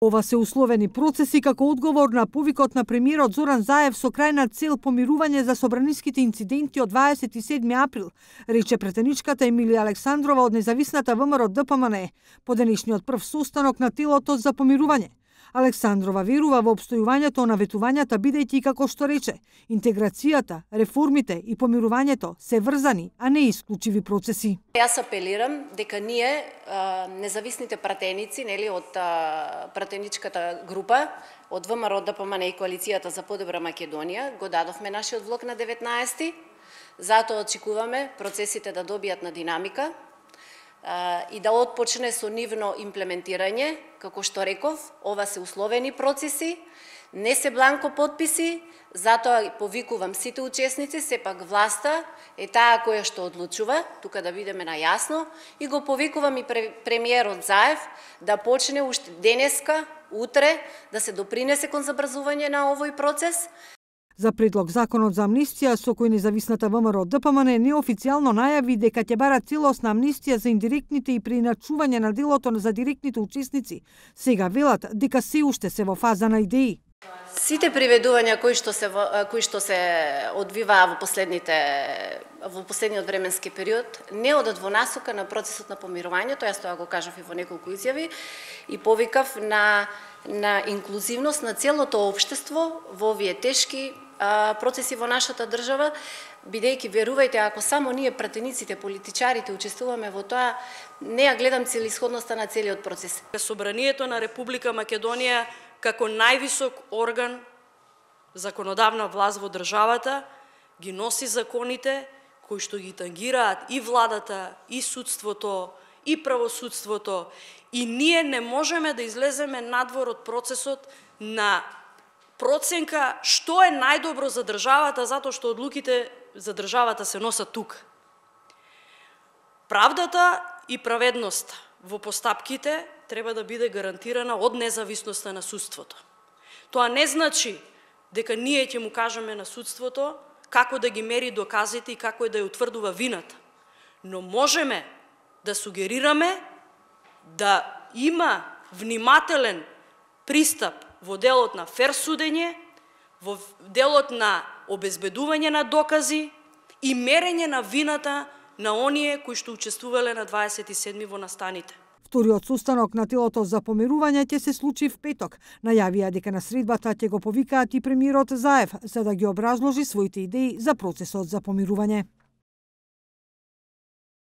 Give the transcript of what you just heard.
Ова се условени процеси како одговор на повикот на премиерот Зоран Заев со крајна цел помирување за собраниските инциденти од 27 април, рече претеничката Емилија Александрова од независната ВМРО ДПМН по денешниот прв состанок на телото за помирување. Александрова верува во обстојувањето на ветувањата бидејќи, како што рече, интеграцијата, реформите и помирувањето се врзани, а не исклучиви процеси. Јас апелирам дека ние, независните пратеници, од пратеничката група, од ВМРО ДПМН и Коалицијата за подобра Македонија, го дадовме нашиот влог на 19-ти, затоа очекуваме процесите да добијат на динамика, и да отпочне со нивно имплементирање, како што реков, ова се условени процеси, не се бланко потписи, затоа повикувам сите учесници, сепак власта е таа која што одлучува, тука да бидеме најасно, и го повикувам и премиерот Заев да почне уште денеска, утре, да се допринесе кон забрзување на овој процес. За предлог законот за амнистија, со кој независната ВМРО ДПМН неофицијално најави дека ќе бара целосна амнистија за индиректните и преиначување на делото за директните учесници, сега велат дека се уште се во фаза на идеи. Сите приведувања кои што се одвиваа во последниот временски период не одат во насока на процесот на помирувањето, јас тоа го кажав и во неколку изјави, и повикав на инклузивност на целото општество во овие тешки процеси во нашата држава, бидејќи, верувајте, ако само ние пратениците, политичарите учествуваме во тоа, не ја гледам целисходноста на целиот процес. Собранието на Република Македонија како највисок орган законодавна власт во државата ги носи законите кои што ги тангираат и владата, и судството, и правосудството, и ние не можеме да излеземе надвор од процесот на проценка што е најдобро за државата, затоа што одлуките за државата се носат тука. Правдата и праведноста во постапките треба да биде гарантирана од независноста на судството. Тоа не значи дека ние ќе му кажеме на судството како да ги мери доказите и како да ја утврдува вината, но можеме да сугерираме да има внимателен пристап во делот на фер судење, во делот на обезбедување на докази и мерење на вината на оние кои што учествувале на 27 во настаните. Вториот состанок на телото за помирување ќе се случи в петок. Најавија дека на средбата ќе го повикаат и премиерот Заев за да ги образложи своите идеи за процесот за помирување.